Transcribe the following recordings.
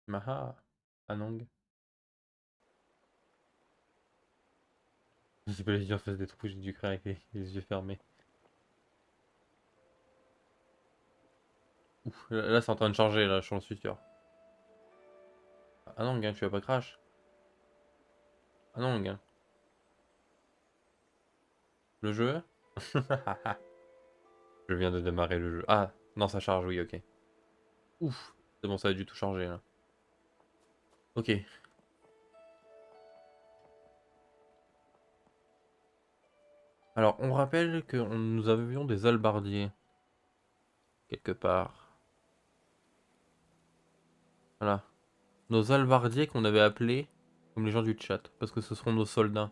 Maha, Anong. J'ai pas les yeux en face des trous, j'ai dû crier avec les yeux fermés. Ouf, là c'est en train de charger, là, j'en suis sûr. Anong, hein, tu vas pas crash. Anong, hein. Le jeu? Je viens de démarrer le jeu. Ah, non, ça charge, oui, ok. Ouf, c'est bon, ça a dû tout changer, là. Ok. Alors, on rappelle que nous avions des halbardiers, quelque part. Voilà. Nos halbardiers qu'on avait appelés comme les gens du chat, parce que ce seront nos soldats.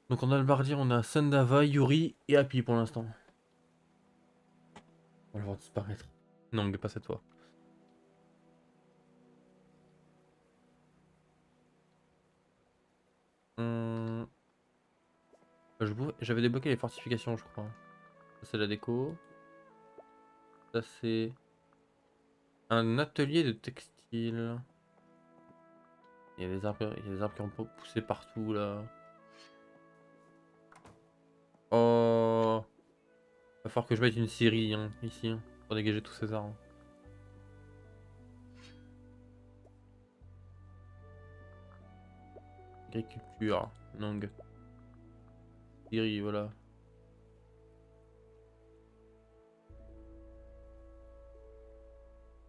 Donc en halbardier, on a Sandava, Yuri et Happy pour l'instant. On va le voir disparaître. Non, mais pas cette fois. Hum, J'avais débloqué les fortifications, je crois. Ça, c'est la déco. Ça, c'est un atelier de textile. Il y a des arbres qui ont poussé partout, là. Oh, va falloir que je mette une scierie, hein, ici, hein, pour dégager tous ces arbres. Agriculture, langue. Scierie, voilà.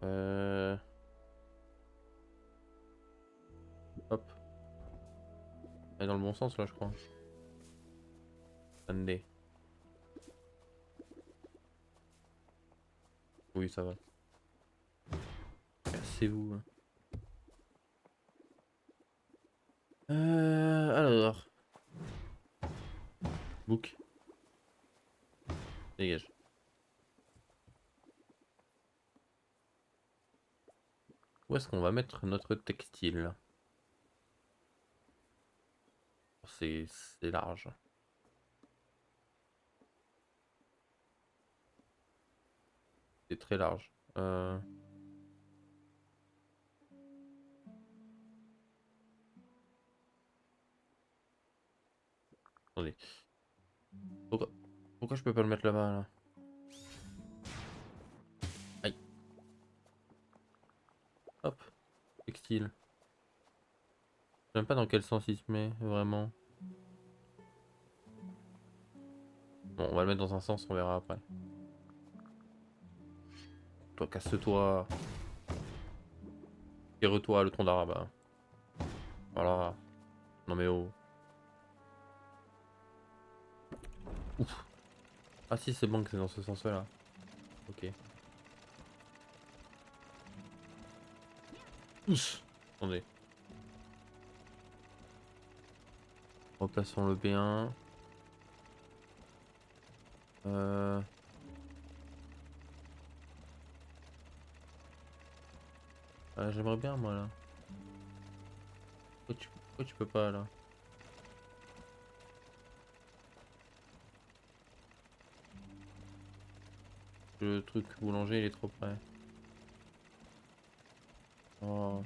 Euh... Hop. Elle est dans le bon sens, là, je crois. Attendez. Oui, ça va. Cassez-vous. Alors. Book. Dégage. Où est-ce qu'on va mettre notre textile? C'est large. C'est très large. Attendez. Pourquoi... Pourquoi je peux pas le mettre là-bas, là? Aïe. Hop. Textile. Je sais même pas dans quel sens il se met, vraiment. Bon, on va le mettre dans un sens, on verra après. Toi, casse-toi. Tire-toi, le tronc d'arabe. Voilà. Non mais oh. Ouf. Ah si, c'est bon que c'est dans ce sens-là. Ok. Oups. Attendez. Replaçons le B1. Euh... J'aimerais bien, moi, là. Pourquoi tu peux pas, là? Le truc boulanger, il est trop près. Oh.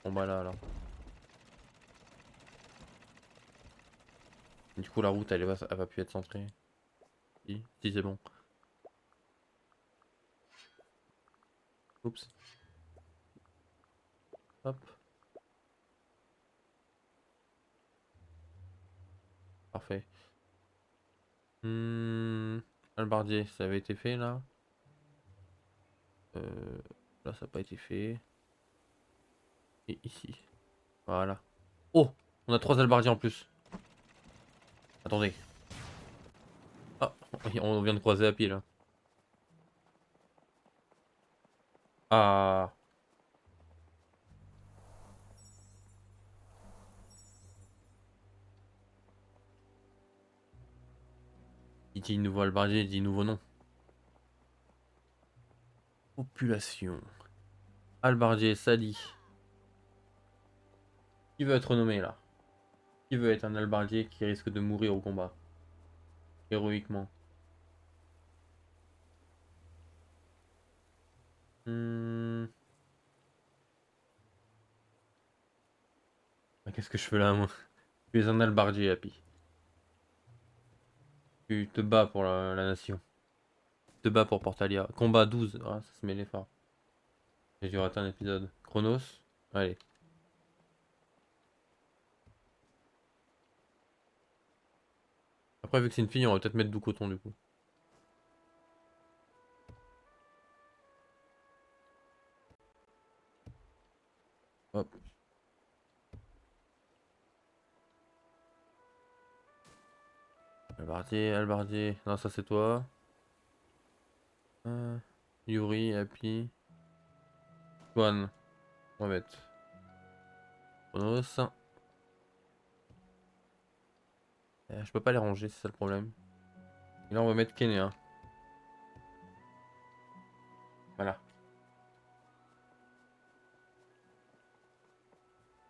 Bon bah là, alors. Du coup, la route, elle va plus être centrée. Si, si c'est bon. Oups. Hop. Parfait. Albardier, ça avait été fait, là. Euh, Là, ça n'a pas été fait. Et ici. Voilà. Oh! On a 3 albardiers en plus. Attendez. Ah! On vient de croiser à pied, là. Ah! Il dit nouveau albardier, il dit nouveau nom. Population. Albardier, Sali. Qui veut être nommé, là? Qui veut être un albardier qui risque de mourir au combat? Héroïquement. Qu'est-ce que je fais là, moi? Tu es un albardier, Happy. Tu te bats pour la nation. Tu te bats pour Portalia. Combat 12. Ah, ça se met les phares. J'ai dû rater un épisode. Chronos. Allez. Après, vu que c'est une fille, on va peut-être mettre du coton du coup. Hop. Albardier, Albardier. Non, ça c'est toi. Yuri, Happy. Swan. On va mettre. Chronos. Je peux pas les ranger, c'est ça le problème. Et là, on va mettre Kenya. Voilà.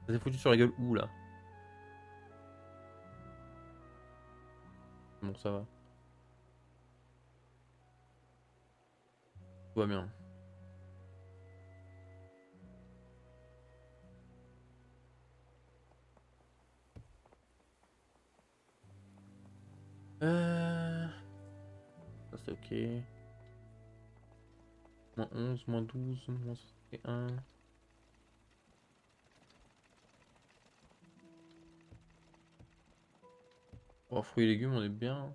Ça s'est foutu sur la gueule où là? Bon, ça va. Tout va bien. Ça c'est ok. Moins 11, moins 12, moins 61. Oh, fruits et légumes, on est bien.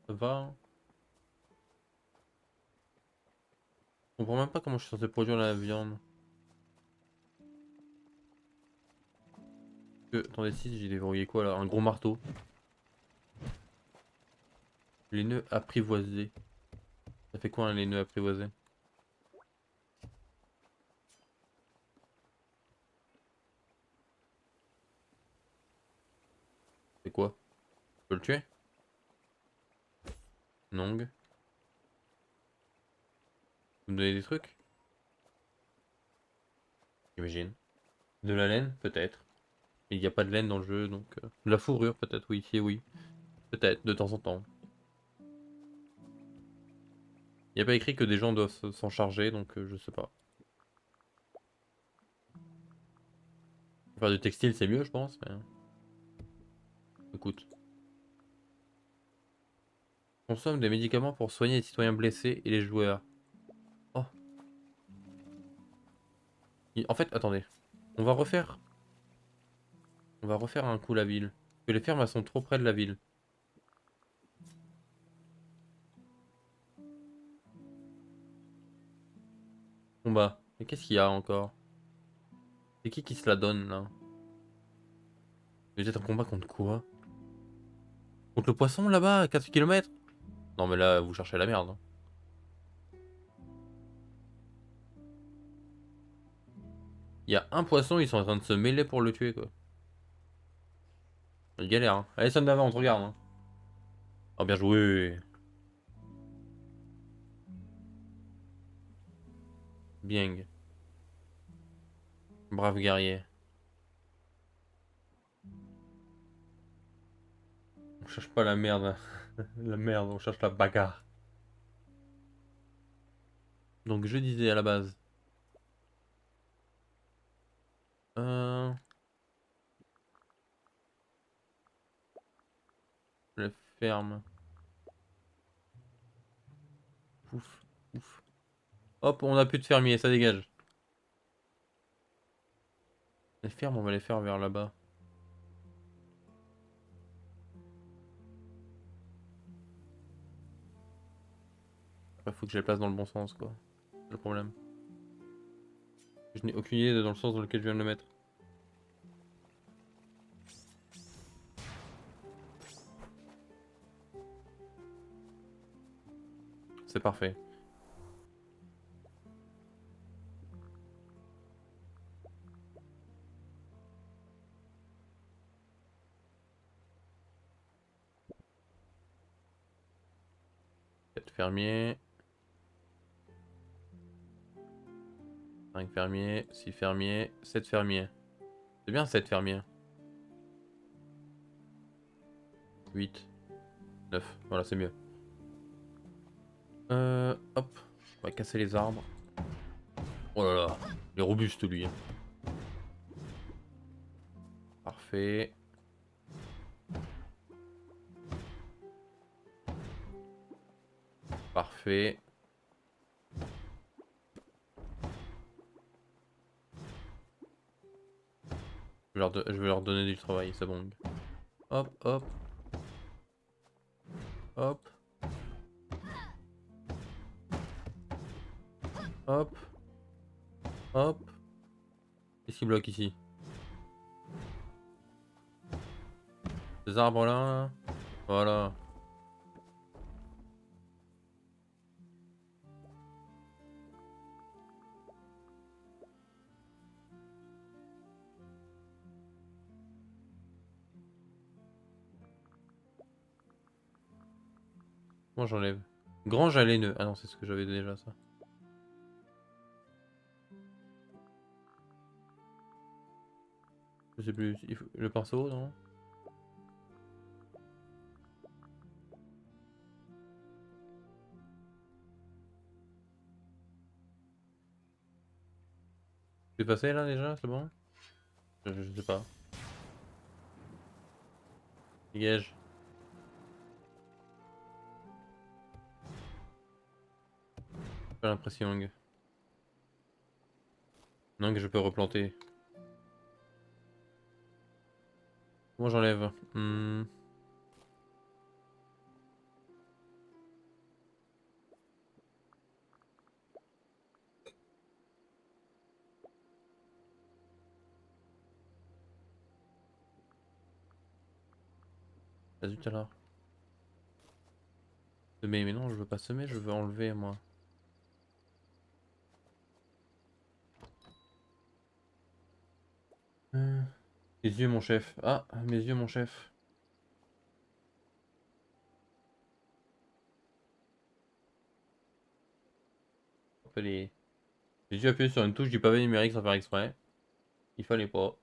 Ça va. Je comprends même pas comment je suis censé produire la viande. Attendez, si j'ai déverrouillé quoi là? Un gros marteau. Les nœuds apprivoisés. Ça fait quoi hein, les nœuds apprivoisés? C'est quoi? Je peux le tuer? Nong. Vous me donnez des trucs? J'imagine. De la laine? Peut-être. Mais il n'y a pas de laine dans le jeu, donc... De la fourrure, peut-être, oui, si oui. Peut-être, de temps en temps. Il n'y a pas écrit que des gens doivent s'en charger, donc je sais pas. Faire du textile, c'est mieux, je pense, mais... Écoute. Consomme des médicaments pour soigner les citoyens blessés et les joueurs. Oh. En fait, attendez. On va refaire... On va refaire un coup la ville. Parce que les fermes, elles sont trop près de la ville. Combat. Mais qu'est-ce qu'il y a encore? C'est qui se la donne, là? Vous êtes en combat contre quoi? Contre le poisson, là-bas, à 4 km? Non, mais là, vous cherchez la merde. Hein. Il y a un poisson, ils sont en train de se mêler pour le tuer, quoi. Il galère, hein. Allez, sonne d'avant, on te regarde, hein. Oh, bien joué. Bien. Brave guerrier. On cherche pas la merde. La merde, on cherche la bagarre. Donc, je disais à la base. Euh... La ferme. Pouf, pouf. Hop, on a plus de fermier, ça dégage. Les fermes, on va les faire vers là-bas. Après, faut que je les place dans le bon sens, quoi. C'est le problème. Je n'ai aucune idée dans le sens dans lequel je viens de le mettre. C'est parfait. Quatre fermiers. 5 fermiers. 6 fermiers. 7 fermiers. C'est bien 7 fermiers. 8. 9. Voilà, c'est mieux. Hop. On va casser les arbres. Oh là là. Il est robuste, lui. Parfait. Parfait. Je vais leur donner du travail, c'est bon. Hop, hop. Hop. Hop. Hop. Qu'est-ce qui bloque ici? Ces arbres là. Voilà. Moi j'enlève. Grange à laineux. Ah non, c'est ce que j'avais déjà ça. Je sais plus. Le pinceau, non? C'est passé là déjà, c'est bon? Je sais pas. Dégage. J'ai l'impression. Non, que je peux replanter. Moi j'enlève. Ah zut alors. Semer, mais non, je veux pas semer, je veux enlever moi. Les yeux, mon chef. Ah, mes yeux, mon chef. Fallait... J'ai dû appuyer sur une touche du pavé numérique sans faire exprès. Il fallait pas.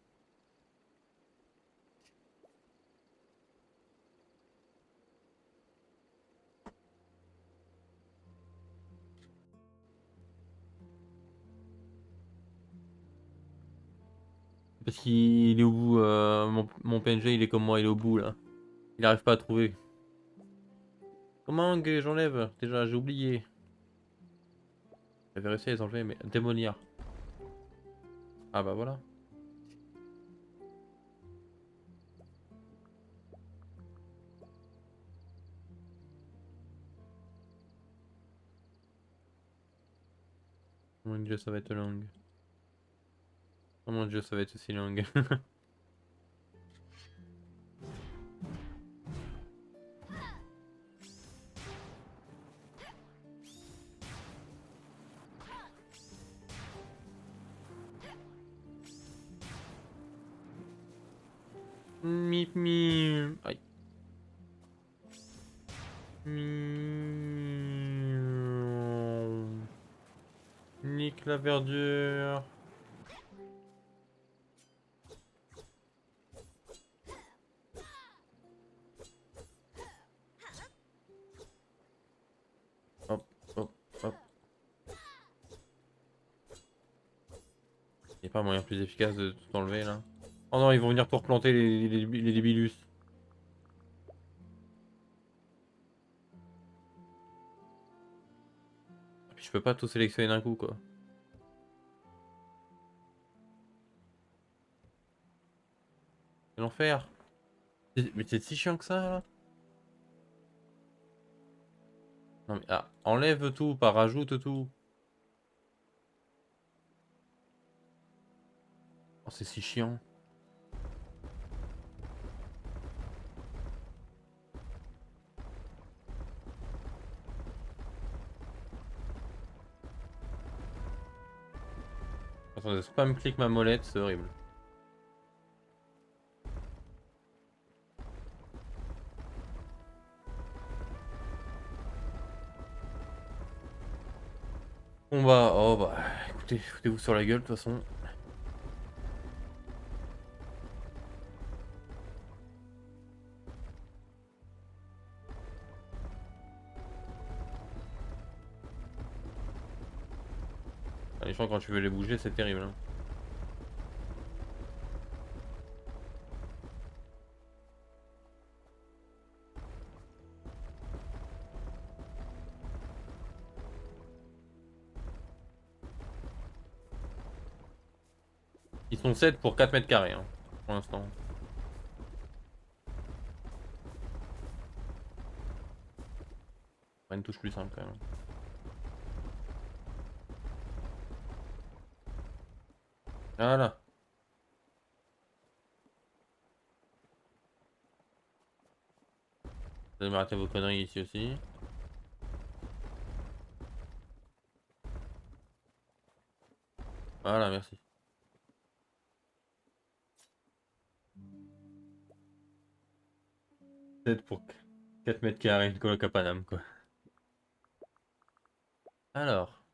Parce qu'il est au bout. Mon PNG, il est comme moi, il est au bout là. Il arrive pas à trouver. Comment que j'enlève? Déjà, j'ai oublié. J'avais réussi à les enlever, mais démoniard. Ah bah voilà. Oh mon dieu, ça va être long. Oh mon dieu, ça va être aussi long. Mip mip. Aïe. Miaou. Nique la verdure. Hop, hop, hop. Y a pas un moyen plus efficace de tout enlever là? Oh non, ils vont venir pour replanter les débilus. Puis je peux pas tout sélectionner d'un coup quoi. C'est l'enfer. Mais c'est si chiant que ça là? Non mais ah, enlève tout, pas rajoute tout. Oh, c'est si chiant. Attendez, spam clique ma molette, c'est horrible. Bon bah, oh bah, écoutez, foutez-vous sur la gueule de toute façon. Les gens quand tu veux les bouger, c'est terrible. Hein. Ils sont 7 pour 4 mètres carrés, hein, pour l'instant. Une touche plus simple quand même. Voilà. Vous allez m'arrêter vos conneries ici aussi. Voilà, merci. 7 pour 4 mètres carrés, une coloc à Paname, quoi. Alors.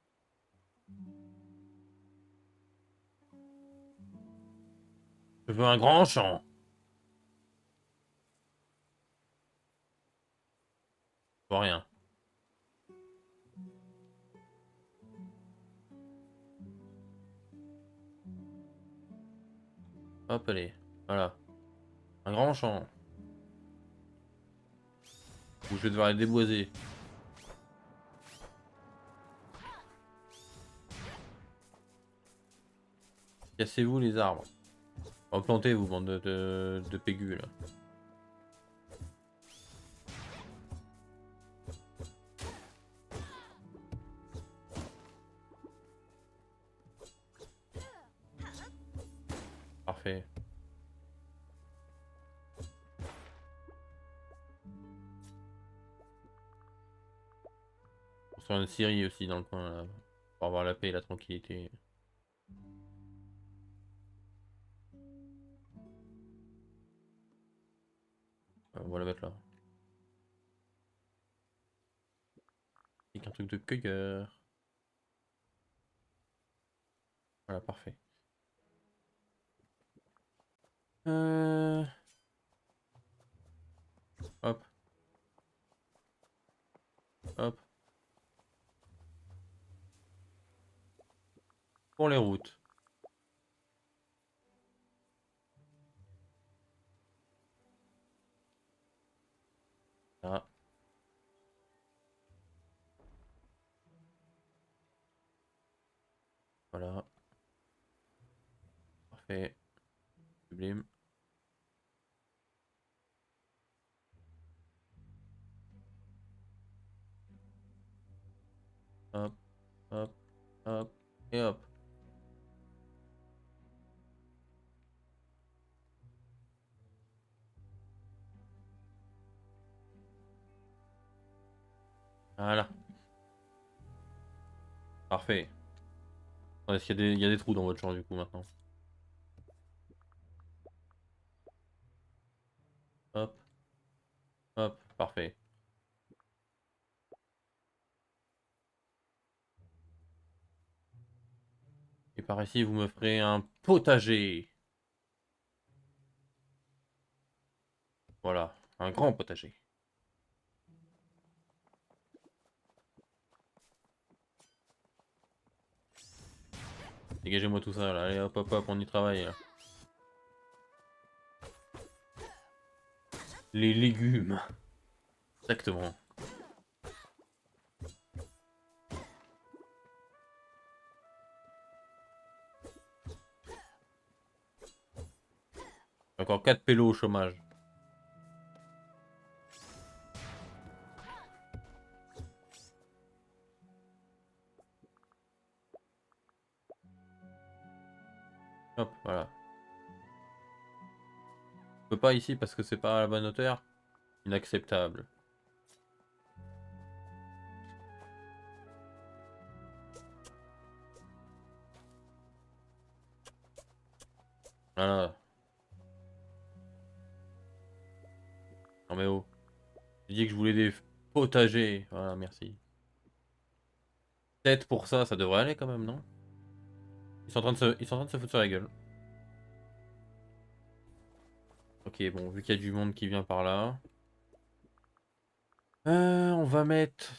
Je veux un grand champ. Pour rien. Hop, allez. Voilà. Un grand champ. Où je vais devoir les déboiser. Cassez-vous les arbres. Replantez-vous, bande de pégus, là. Parfait. On sort une scierie aussi dans le coin, là. Pour avoir la paix et la tranquillité. On va la mettre là. Avec un truc de cueilleur. Voilà, parfait. Euh... Hop, hop. Pour les routes. Ah, voilà. Parfait. Sublime. Hop, hop, hop. Et hop. Voilà. Parfait. Est-ce qu'il y a il y a des trous dans votre champ du coup maintenant? Hop, hop, parfait. Et par ici, vous me ferez un potager. Voilà, un grand potager. Dégagez-moi tout ça là. Allez, hop, hop, hop, on y travaille là. Les légumes. Exactement. Encore 4 pélos au chômage. Hop, voilà. Je peux pas ici parce que c'est pas à la bonne hauteur. Inacceptable. Voilà. Non mais oh. J'ai dit que je voulais des potagers. Voilà, merci. Peut-être pour ça, ça devrait aller quand même, non? Ils sont en train de se foutre sur la gueule. Ok, bon, vu qu'il y a du monde qui vient par là. On va mettre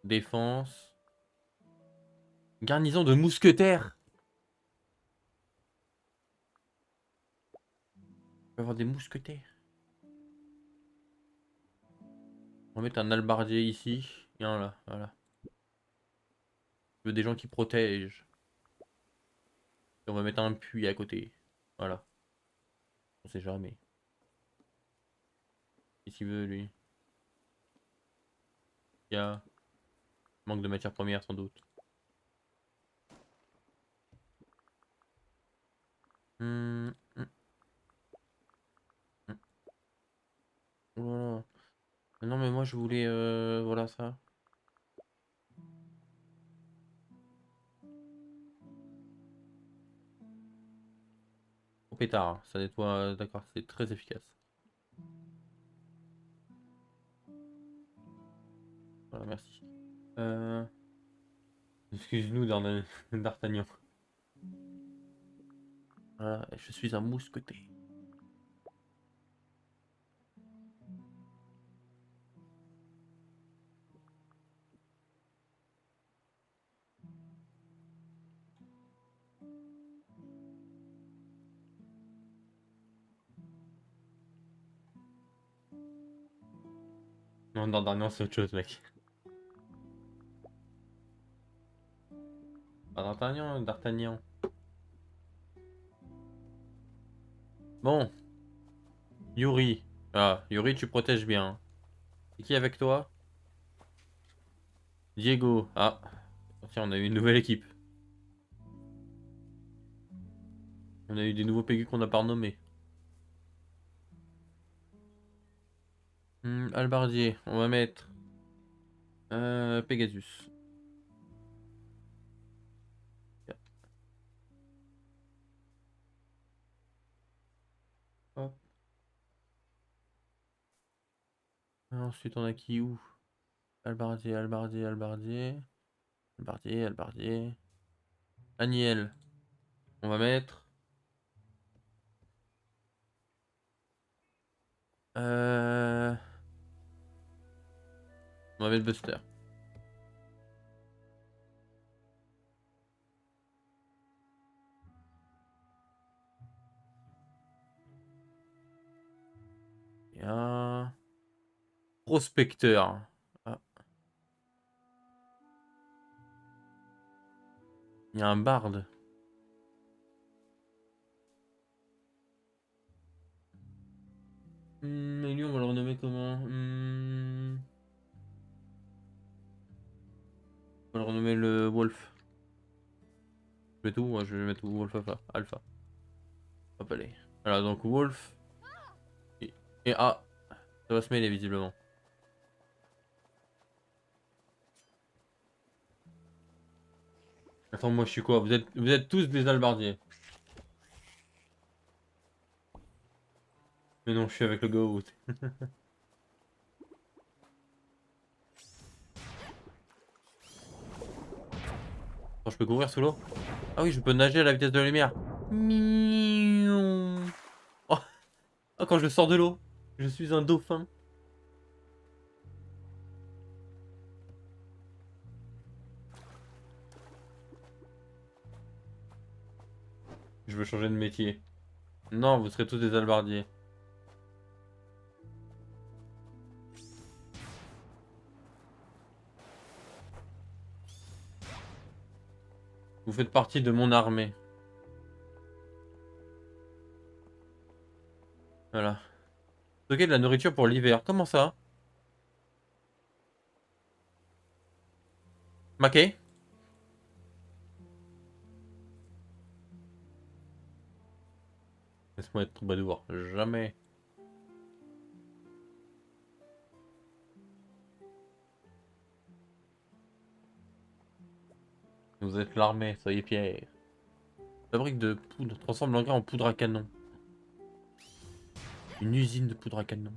défense. Garnison de mousquetaires. On va avoir des mousquetaires. On va mettre un halbardier ici. Et un là, voilà. Je veux des gens qui protègent. Et on va mettre un puits à côté. Voilà. On sait jamais. Qu'est-ce qu'il veut, lui? Il y a manque de matières premières, sans doute. Hum, hum, hum. Voilà. Non, mais moi, je voulais... voilà, ça. Au pétard, hein. Ça nettoie... D'accord, c'est très efficace. Voilà, merci. Euh... Excuse-nous, D'Artagnan. Voilà, je suis un mousquetaire. Non, D'Artagnan, c'est autre chose, mec. Pas D'Artagnan, D'Artagnan. Bon, Yuri. Ah, Yuri, tu protèges bien. Et qui est avec toi? Diego. Ah, tiens, on a eu une nouvelle équipe. On a eu des nouveaux PQ qu'on n'a pas renommés. Albardier, on va mettre Pegasus. Hop. Ensuite, on a qui où? Albardier, Albardier, Albardier. Albardier, Albardier. Aniel. On va mettre. Euh... On va mettre Buster. Et un prospecteur. Ah, il y a un barde. Et lui, on va le renommer comment? On va le renommer le Wolf. Je mets tout, moi je vais mettre Wolf Alpha. Alpha. Hop, allez. Voilà, donc Wolf. Et, et ah, ça va se mêler visiblement. Attends, moi je suis quoi? Vous êtes tous des albardiers. Mais non, je suis avec le goat. Attends, je peux courir sous l'eau? Ah oui, je peux nager à la vitesse de la lumière. Miaou. Oh, oh, quand je sors de l'eau, je suis un dauphin. Je veux changer de métier. Non, vous serez tous des albardiers. Vous faites partie de mon armée. Voilà. Stocker de la nourriture pour l'hiver. Comment ça? Maquet? Laisse-moi être troubadour. Jamais. Vous êtes l'armée, soyez fiers. Fabrique de poudre. Transforme l'engrais en poudre à canon. Une usine de poudre à canon.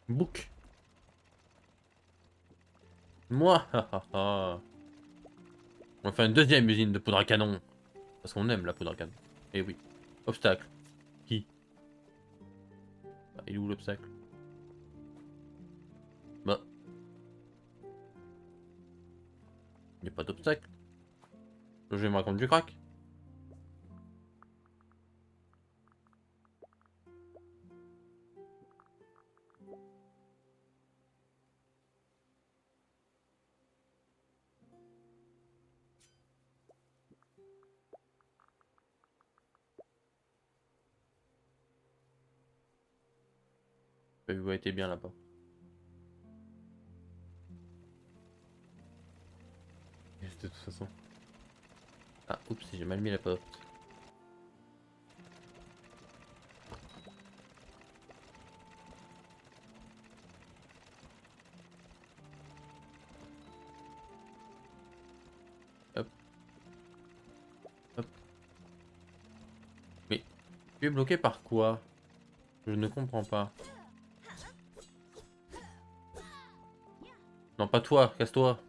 Book. Moi. On va faire une deuxième usine de poudre à canon. Parce qu'on aime la poudre à canon. Eh oui. Obstacle. Qui? Ah, il est où l'obstacle? Bah. Il n'y a pas d'obstacle. Je vais me raconter du crack. Vous été bien là-bas. De toute façon. Ah, oups, j'ai mal mis la porte. Hop. Hop. Mais tu es bloqué par quoi? Je ne comprends pas. Non, pas toi, casse-toi.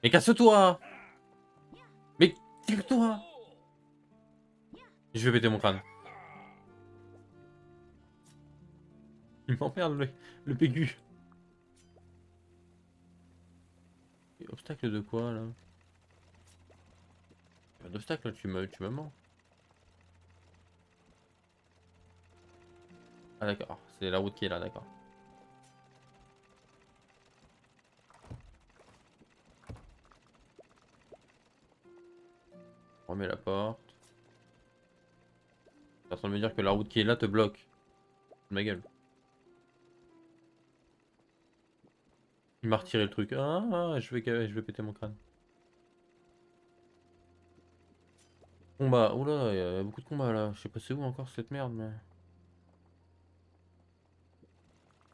Mais casse-toi! Mais tire-toi! Je vais péter mon crâne. Il m'emmerde le PQ. Et obstacle de quoi là? Pas d'obstacle, tu me mens. Ah d'accord, c'est la route qui est là, d'accord. On remet la porte. T'es en train de me dire que la route qui est là te bloque. De ma gueule. Il m'a retiré le truc. Je vais péter mon crâne. Combat. Oula, il y a beaucoup de combats là. Je sais pas c'est où encore cette merde, mais.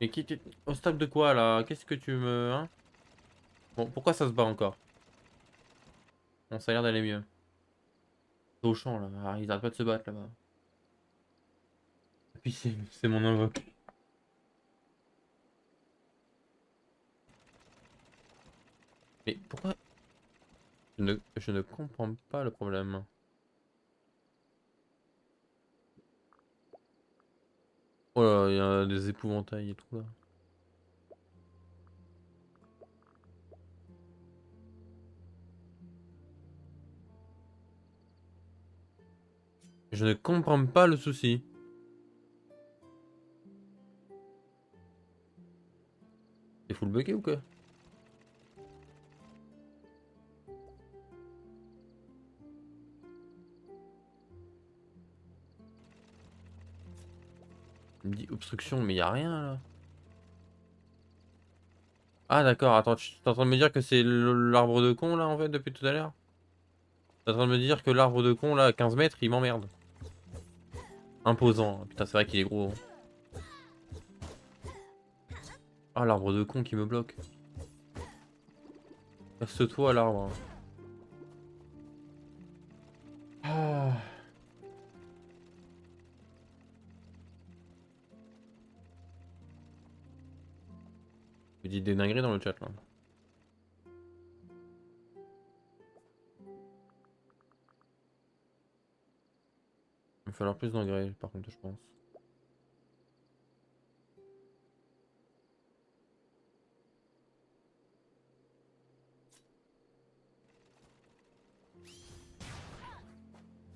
Mais qui t'es. Obstacle de quoi là? Qu'est-ce que tu me. Hein? Bon, pourquoi ça se bat encore? Bon, ça a l'air d'aller mieux. C'est au champ là. Ah, ils arrêtent pas de se battre là-bas. Et puis c'est mon invoque. Mais pourquoi? Je ne comprends pas le problème. Oh là, il y a des épouvantails et tout là. Je ne comprends pas le souci. T'es full bugué ou quoi? Il me dit obstruction, mais y a rien là. Ah d'accord, attends, tu es en train de me dire que c'est l'arbre de con là en fait depuis tout à l'heure? T'es en train de me dire que l'arbre de con là à 15 mètres il m'emmerde. Imposant, putain c'est vrai qu'il est gros. Ah l'arbre de con qui me bloque. Casse-toi l'arbre. Ah. Vous dites des dingueries dans le chat là. Il va falloir plus d'engrais par contre je pense.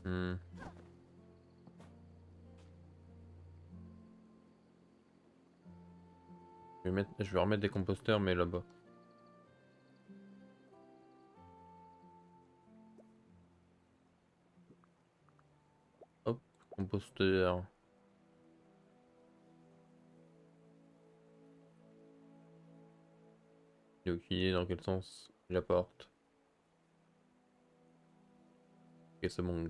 Hmm. Je vais remettre des composteurs mais là-bas. Hop, composteur. J'ai aucune idée dans quel sens il apporte. Ok c'est bon.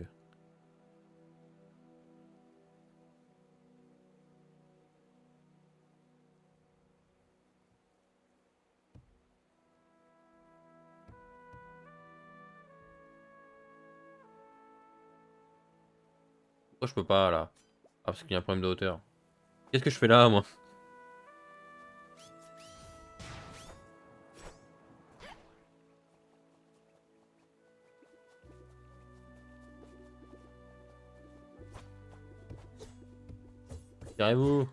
Pourquoi je peux pas là? Ah parce qu'il y a un problème de hauteur. Qu'est-ce que je fais là moi? Tirez-vous!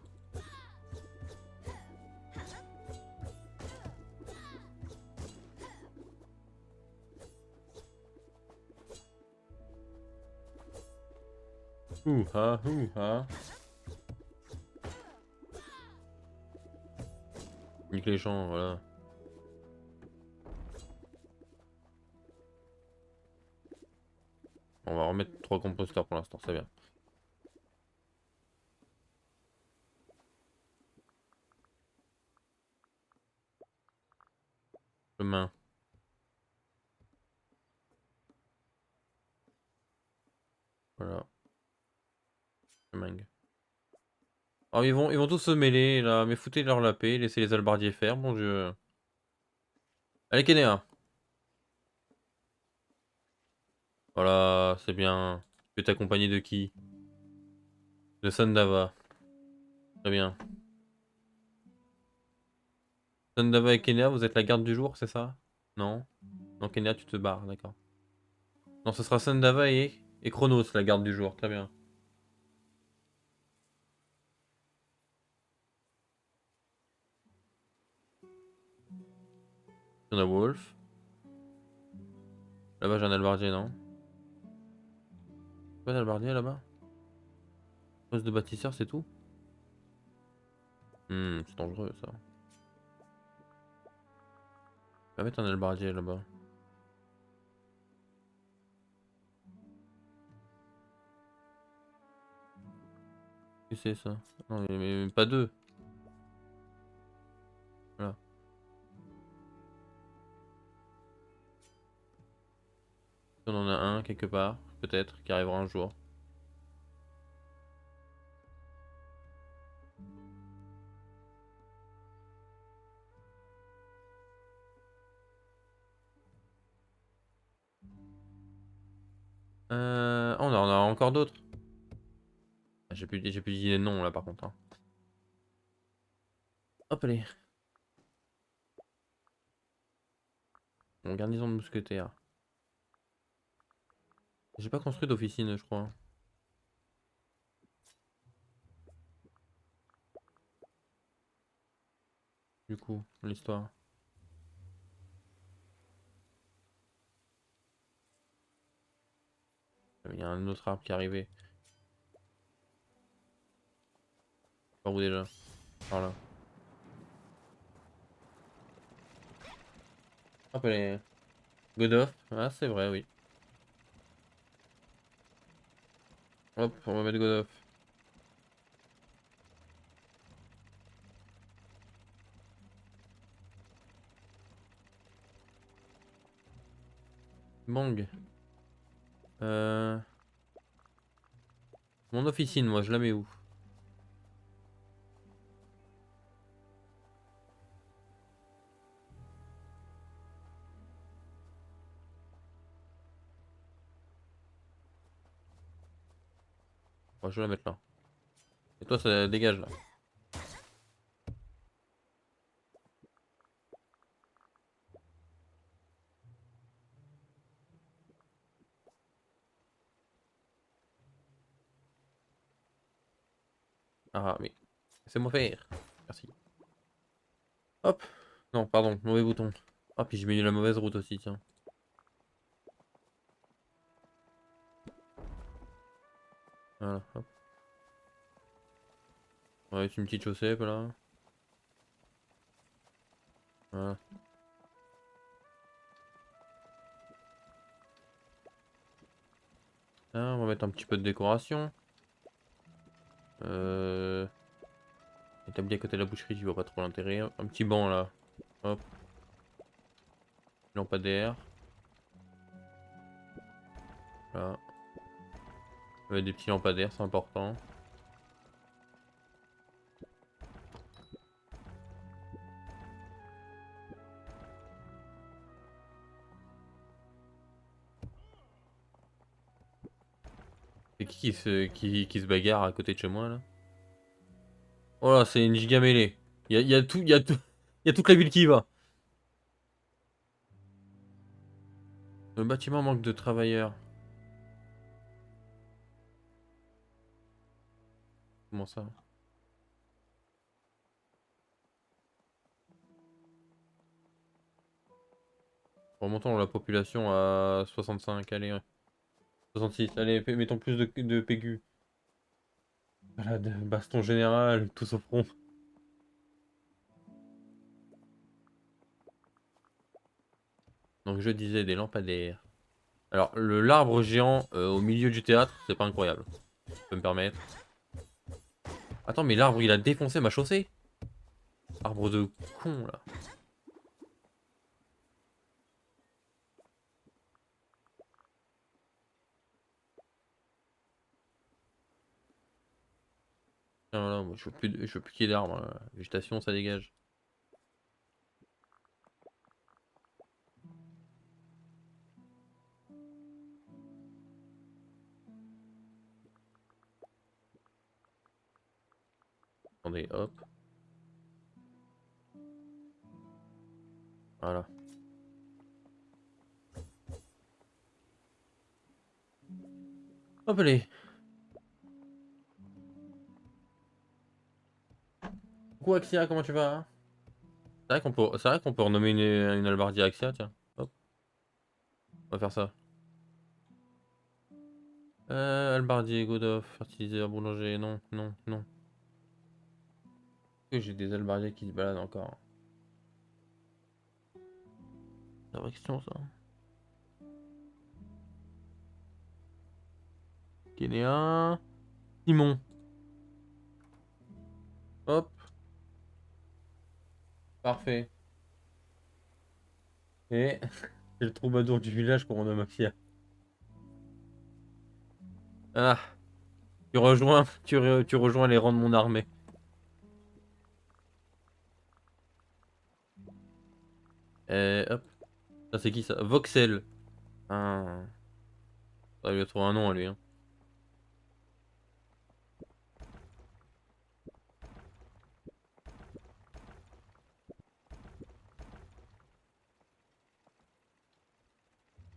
Ouha, ouha. Nique les champs, voilà. On va remettre 3 composteurs pour l'instant, c'est bien. Chemin. Voilà. Chemin. Oh, ils vont tous se mêler là, mais foutez-leur la paix, laissez les albardiers faire, bon Dieu. Allez, Kenéa. Voilà, c'est bien. Tu es accompagné de qui? De Sandava. Très bien. Sandava et Kenéa, vous êtes la garde du jour, c'est ça? Non? Non, Kenéa, tu te barres, d'accord. Non, ce sera Sandava et Chronos, la garde du jour, très bien. On a Wolf. Là-bas, j'ai un albardier, non? Pas d'albardier là-bas? Poste de bâtisseur, c'est tout? C'est dangereux ça. On va mettre un albardier là-bas. Qu'est-ce que c'est ça? Non, mais pas deux. Voilà. On en a un quelque part, peut-être, qui arrivera un jour. Oh, on en a encore d'autres. Ah, j'ai plus d'idées de nom là par contre, hein. Hop, allez. Bon, garnison de mousquetaires. J'ai pas construit d'officine, je crois. Du coup, l'histoire. Il y a un autre arbre qui est arrivé. Par où déjà? Par là. Hop, allez. Godoffe. Ah, c'est vrai, oui. Hop, on va mettre Godoffe. Bang. Euh... Mon officine, moi, je la mets où? Bon, je vais la mettre là. Et toi, ça dégage là. Ah, mais laissez-moi faire. Merci. Hop. Non, pardon, mauvais bouton. Ah, puis j'ai mis la mauvaise route aussi, tiens. Voilà, hop. On va mettre une petite chaussée, là. Voilà. Ah, on va mettre un petit peu de décoration. Établi à côté de la boucherie, je vois pas trop l'intérêt. Un petit banc là. Hop. Lampadaire. Là. On va mettre des petits lampadaires, c'est important. C'est qui se bagarre à côté de chez moi là? Oh là, c'est une giga mêlée. Il y a tout, il y a tout, il y a toute la ville qui y va. Le bâtiment manque de travailleurs. Comment ça? Remontons la population à 65, allez, ouais. 66, allez, mettons plus de PQ. Voilà, de baston général, tous au front. Donc je disais des lampadaires. Alors, l'arbre géant au milieu du théâtre, c'est pas incroyable. Je peux me permettre. Attends, mais l'arbre il a défoncé ma chaussée. Arbre de con là. Non, non, moi, je veux plus qu'il y ait d'arbres. La végétation, ça dégage. Attendez, hop. Voilà. Hop, allez. Coucou Axia, comment tu vas, hein? C'est vrai qu'on peut renommer une albardier Axia, tiens. Hop, on va faire ça. Albardier, Godov, fertiliseur, boulanger, non, non, non. Que j'ai des albardiers qui se baladent encore. C'est la vraie question, ça. Kénéa. Simon. Hop, parfait. Et c'est le troubadour du village qu'on renomme Axia. Ah, tu rejoins les rangs de mon armée. Hop. Ça, c'est qui ça? Voxel. Ah, ça lui a trouvé un nom à lui, hein.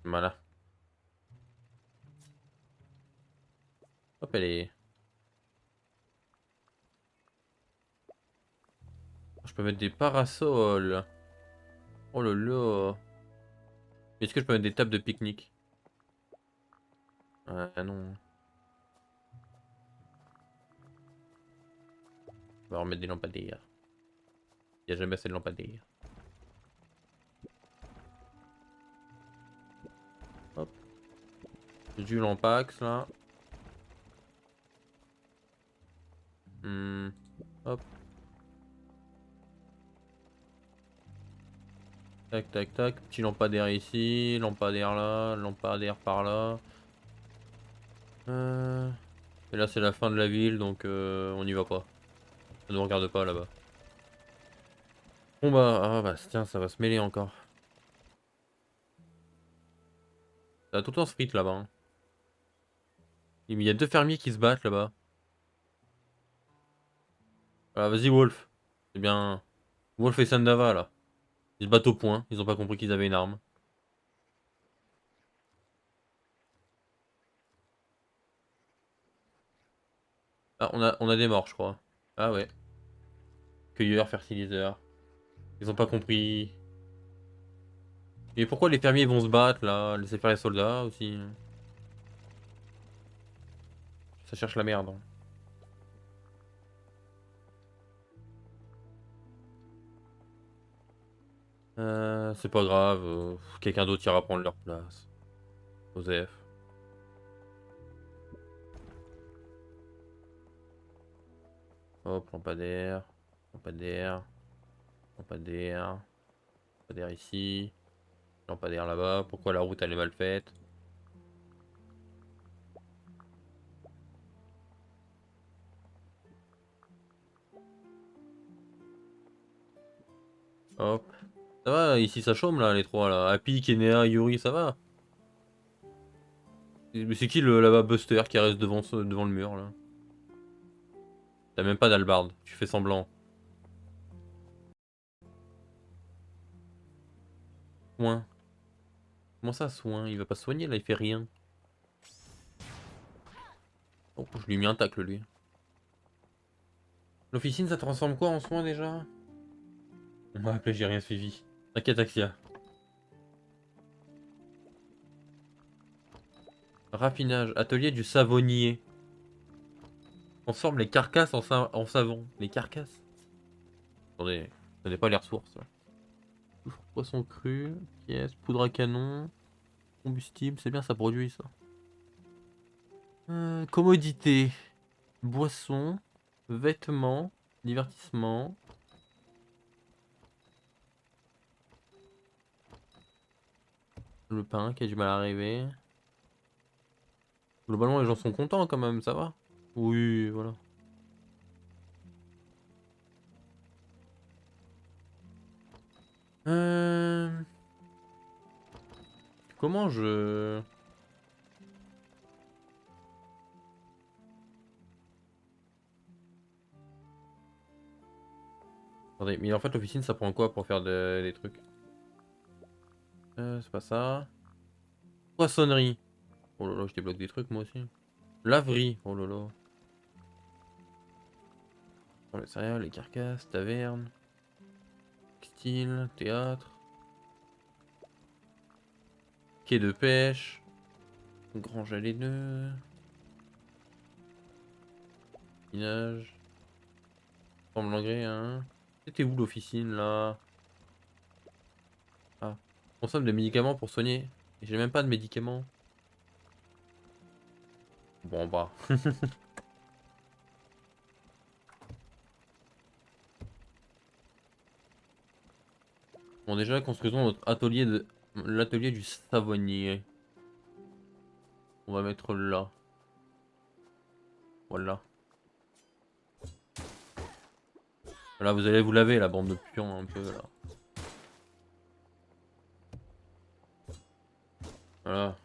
Voilà. Hop, elle est. Je peux mettre des parasols. Oh là là. Est-ce que je peux mettre des tables de pique-nique? Ah non. On va remettre des lampadaires. Il n'y a jamais assez de lampadaires. Hop. Du lampax là. Hop. Tac tac tac. Petit lampadaire ici. Lampadaire là. Lampadaire par là. Et là c'est la fin de la ville donc on n'y va pas. Ça nous regarde pas là-bas. Bon bah, ah bah tiens, ça va se mêler encore. Ça a tout le temps se frite là-bas, hein. Il y a deux fermiers qui se battent là-bas. Voilà, vas-y Wolf. C'est bien. Wolf et Sandava là. Ils se battent au point. Ils ont pas compris qu'ils avaient une arme. Ah, on a des morts, je crois. Ah ouais. Cueilleur, fertiliseur. Ils ont pas compris. Et pourquoi les fermiers vont se battre là? Laissez faire les soldats aussi. Ça cherche la merde, hein. C'est pas grave. Quelqu'un d'autre ira prendre leur place. Joseph. Hop, lampadaire. Lampadaire. Lampadaire. Lampadaire ici. Lampadaire là-bas. Pourquoi la route elle est mal faite? Hop. Ça va, ici ça chôme là, les trois là. Happy, Kenea, Yuri, ça va. Mais c'est qui le là-bas Buster qui reste devant le mur là? T'as même pas d'albarde, tu fais semblant. Soin. Comment ça, soin? Il va pas soigner là, il fait rien. Oh, je lui ai mis un tacle lui. L'officine ça transforme quoi en soin déjà? On m'a appelé, j'ai rien suivi. T'inquiète Axia. Raffinage, atelier du savonnier. Transforme les carcasses en savon. Les carcasses? Attendez, ça n'est pas les ressources là. Poisson cru, pièce, poudre à canon, combustible, c'est bien ça produit ça. Commodité, boisson, vêtements, divertissement. Le pain qui a du mal à arriver. Globalement, les gens sont contents quand même, ça va. Oui, voilà. Euh... Comment je... Attendez, mais en fait l'officine ça prend quoi pour faire des trucs? C'est pas ça. Poissonnerie. Oh là là, je débloque des trucs moi aussi. Laverie. Oh là là. Dans les céréales, les carcasses, taverne, textile, théâtre, quai de pêche, grange à laineux, minage, forme l'engrais, hein. C'était où l'officine là? Ah. Consomme des médicaments pour soigner. J'ai même pas de médicaments. Bon bah. Bon déjà construisons notre atelier de l'atelier du savonnier. On va mettre là. Voilà. Là vous allez vous laver la bande de pions un peu là. Voilà.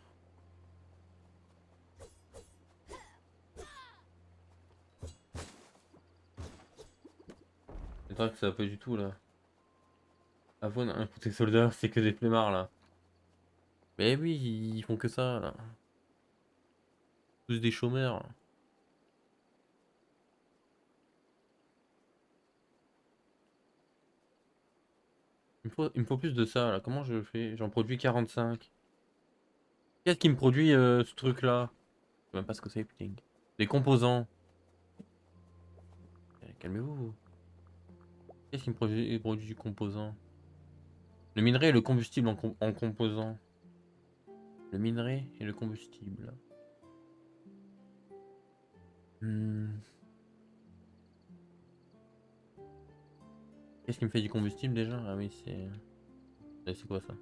C'est vrai que ça va pas du tout là. Avoine un côté soldat, c'est que des flemmards là. Mais oui, ils font que ça là. Tous des chômeurs. Il me faut plus de ça là. Comment je fais? J'en produis 45. Qu'est-ce qui me produit ce truc là? Je sais même pas ce que c'est, putain. Des composants. Calmez-vous. Qu'est-ce qui me produit du composant? Le minerai et le combustible en composant. Le minerai et le combustible. Hmm. Qu'est-ce qui me fait du combustible déjà? Ah oui, c'est quoi ça?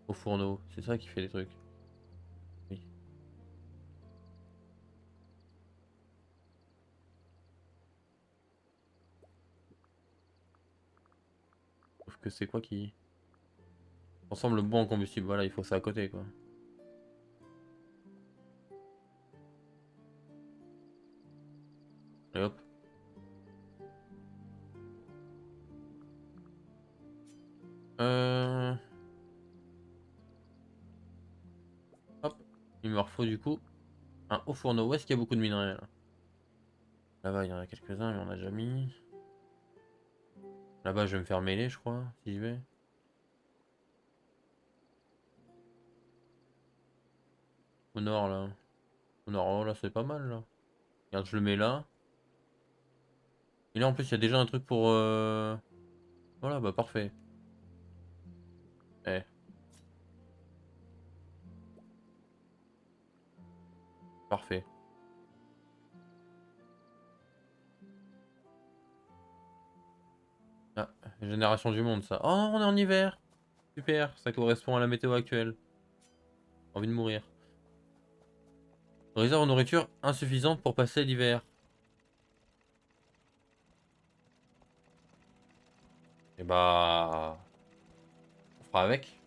Au fourneau. C'est ça qui fait des trucs. Oui. Sauf que c'est quoi qui transforme le bois en combustible? Voilà, il faut ça à côté quoi. Et hop. Euh... Hop. Il me refaut du coup un haut fourneau. Où est-ce qu'il y a beaucoup de minerais là? Là-bas, il y en a quelques-uns, mais on a déjà mis. Là-bas, je vais me faire mêler, je crois, si j'y vais. Au nord, là. Au nord, oh là, c'est pas mal, là. Regarde, je le mets là. Et là, en plus, il y a déjà un truc pour... Voilà, bah parfait. Eh, parfait. Ah, génération du monde, ça. Oh, on est en hiver. Super, ça correspond à la météo actuelle. Envie de mourir. Réserve en nourriture insuffisante pour passer l'hiver. Et bah... On fera avec.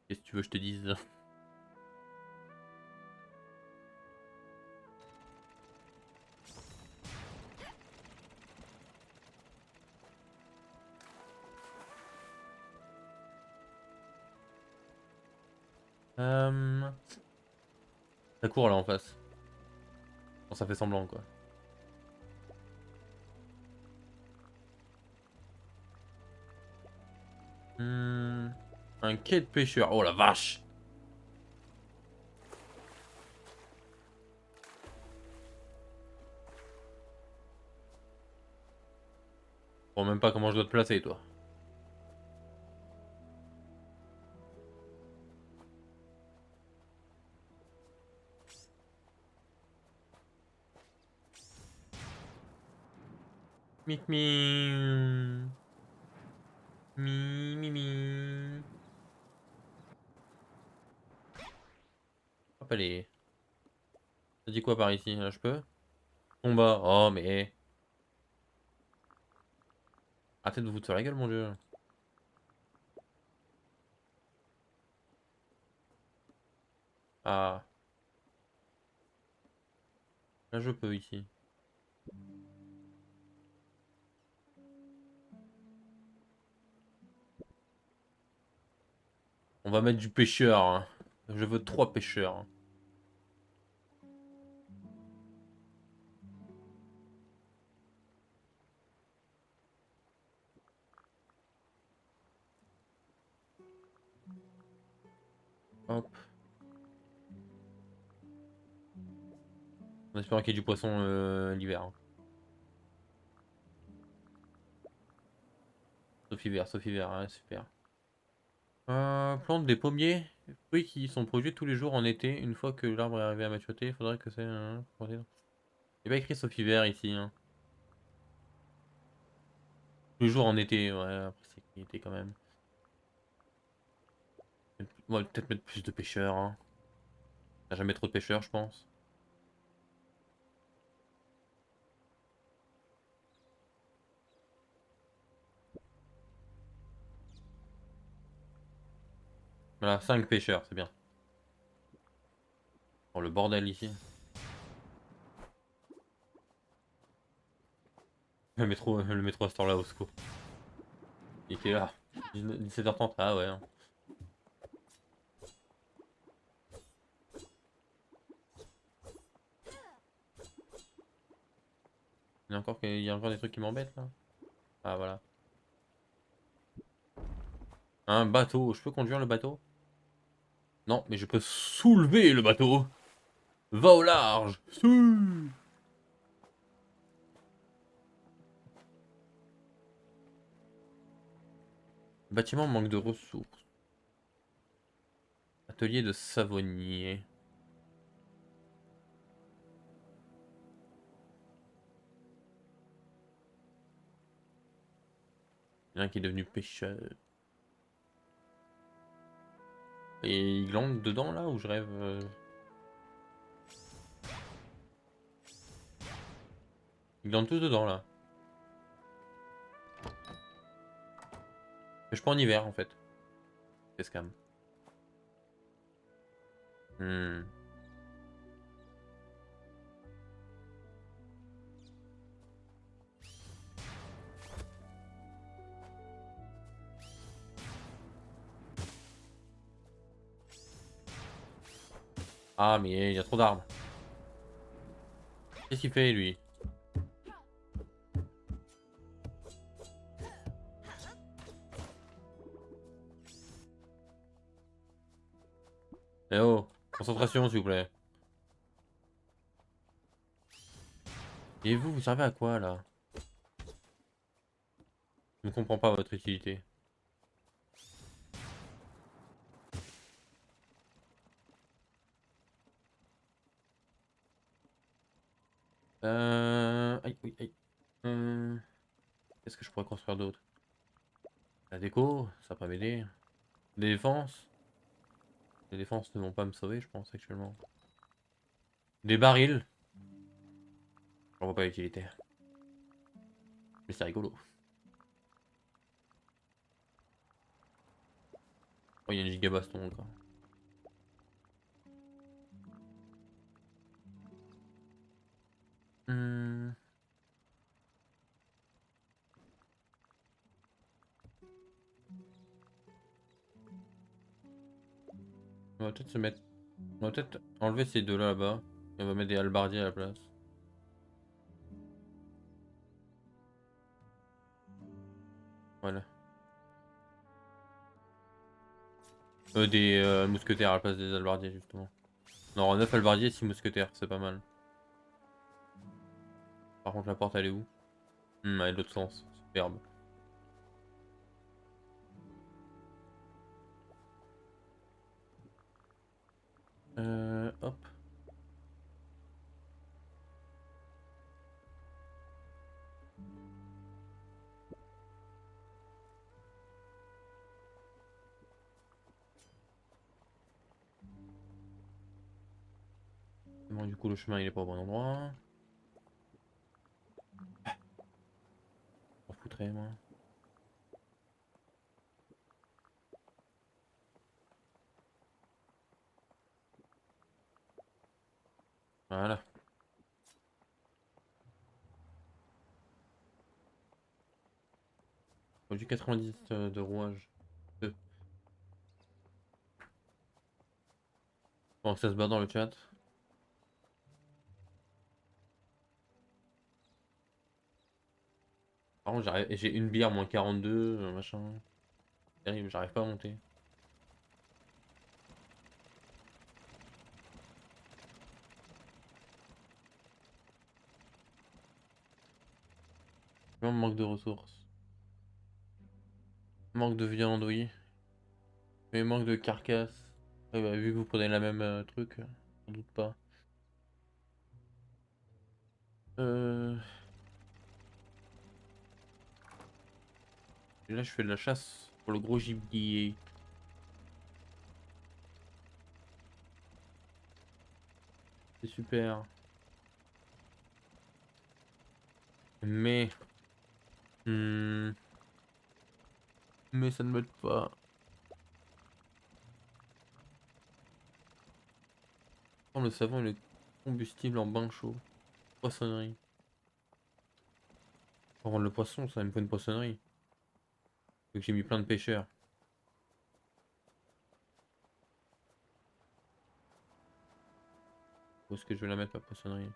Qu'est-ce que tu veux que je te dise? Euh... Ça court, là, en face. Bon, ça fait semblant, quoi. Hmm, un quai de pêcheur. Oh la vache! Bon, même pas comment je dois te placer, toi. Mic mi. Mi mi mi. Hop, allez. Ça dit quoi par ici? Là, je peux? Combat. Oh, mais. Arrêtez de vous foutre sur la gueule, mon dieu. Ah, là, je peux ici. On va mettre du pêcheur, hein. Je veux 3 pêcheurs. Hop. En espérant qu'il y ait du poisson l'hiver, hein. Sauf hiver, ouais, super. Plante des pommiers, fruits qui sont produits tous les jours en été. Une fois que l'arbre est arrivé à maturité, il faudrait que c'est. Il n'est pas écrit sauf hiver ici, hein. Tous les jours en été, ouais, après c'est écrit été quand même. On va peut-être mettre plus de pêcheurs, hein. T'as jamais trop de pêcheurs, je pense. Voilà, 5 pêcheurs, c'est bien. Oh, le bordel ici. Le métro à cette heure-là, au secours. Il était là. 17h30, ah ouais, hein. Il y a encore des trucs qui m'embêtent là. Ah voilà. Un bateau, je peux conduire le bateau? Non, mais je peux soulever le bateau. Va au large. Le bâtiment manque de ressources. Atelier de savonnier. Il y en a un qui est devenu pêcheur. Et il glande dedans là ou je rêve Ils glandent tous dedans là. Pêche pas en hiver en fait. C'est scam. Hmm. Ah mais il y a trop d'arbres. Qu'est-ce qu'il fait lui? Eh oh, concentration s'il vous plaît. Et vous, vous servez à quoi là? Je ne comprends pas votre utilité. Aïe, aïe, aïe. Qu'est-ce que je pourrais construire d'autre? La déco, ça va pas m'aider. Des défenses. Les défenses ne vont pas me sauver, je pense, actuellement. Des barils. J'en vois pas l'utilité. Mais c'est rigolo. Oh, il y a une giga baston encore. Hmm. On va peut-être se mettre. On va peut-être enlever ces deux là-bas. Et on va mettre des hallebardiers à la place. Voilà. Des mousquetaires à la place des hallebardiers, justement. Non, 9 hallebardiers, 6 mousquetaires, c'est pas mal. Par contre, la porte, elle est où? Elle est de l'autre sens. Superbe. Hop. Du coup, le chemin il est pas au bon endroit. M'en foutrais, moi. Voilà. Faut du 90 de rouage. Euh. Pendant que ça se bat dans le chat. Par contre, j'ai une bière moins 42, machin. Terrible, j'arrive pas à monter. Non, manque de ressources. Manque de viande, oui. Mais manque de carcasse. Ouais, bah, vu que vous prenez la même truc, sans doute pas. Euh... Et là, je fais de la chasse pour le gros gibier. C'est super. Mais... hmm, mais ça ne m'aide pas. Oh, le savon il est combustible en bain chaud. Poissonnerie. Pour rendre le poisson, ça me faut une poissonnerie. Donc j'ai mis plein de pêcheurs. Où est-ce que je vais la mettre la poissonnerie?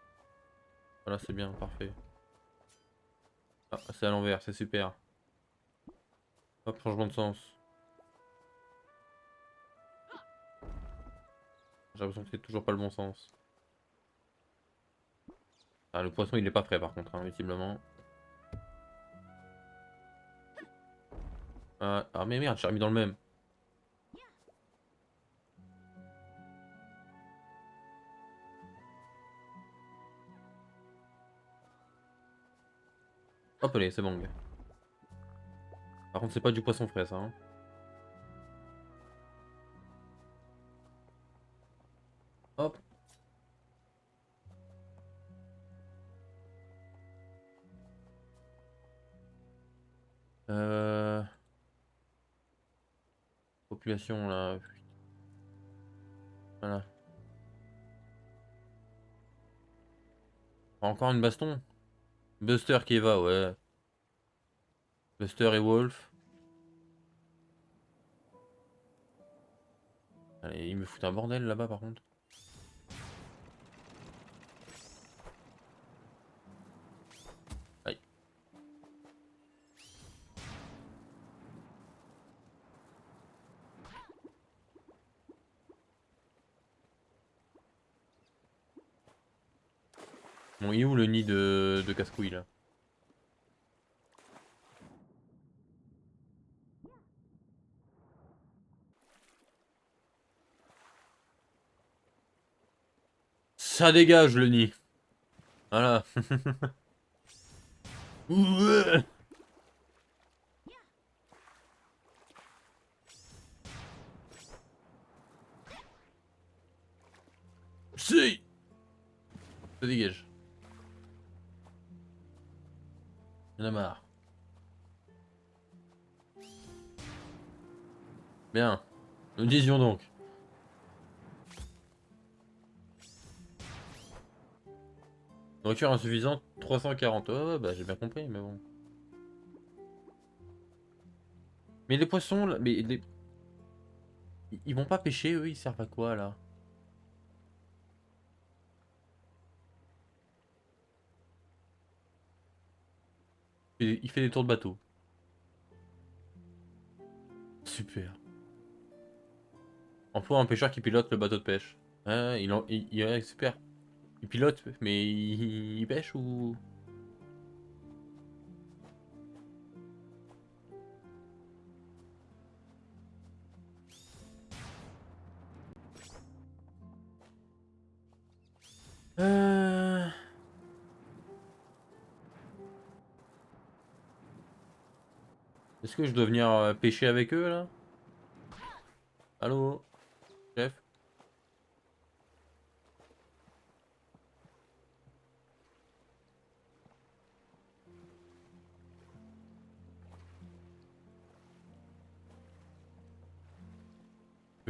Voilà, c'est bien, parfait. Ah, c'est à l'envers, c'est super. Hop, changement de sens. J'ai l'impression que c'est toujours pas le bon sens. Ah, le poisson il est pas frais par contre, hein, visiblement. Ah, mais merde, j'ai remis dans le même. Hop, allez, c'est bon. Par contre, c'est pas du poisson frais ça. Hein. Hop. Euh... Population là. Voilà. Encore une baston. Buster qui va, ouais. Buster et Wolf. Allez, il me fout un bordel là-bas par contre. Aïe. Bon, il est où le nid de casse-couille là? Ça dégage le nid. Voilà. Ouais. Si. Ça dégage. Y'en a marre. Bien. Nous disions donc. Nourriture insuffisante, 340. Ouais, ouais, bah j'ai bien compris, mais bon. Mais les poissons, là, mais ils vont pas pêcher, eux, ils servent à quoi là? Il fait des tours de bateau. Super. Emploie un pêcheur qui pilote le bateau de pêche. Ah, ouais, super. Il pilote, mais il pêche ou... Euh... Est-ce que je dois venir pêcher avec eux là? Allô, chef?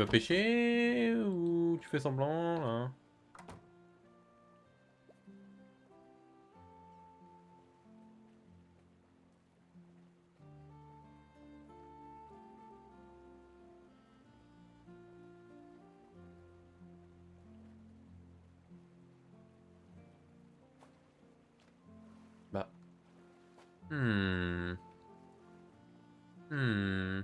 Tu vas pêcher ou tu fais semblant là? Bah. Hmm. Hmm.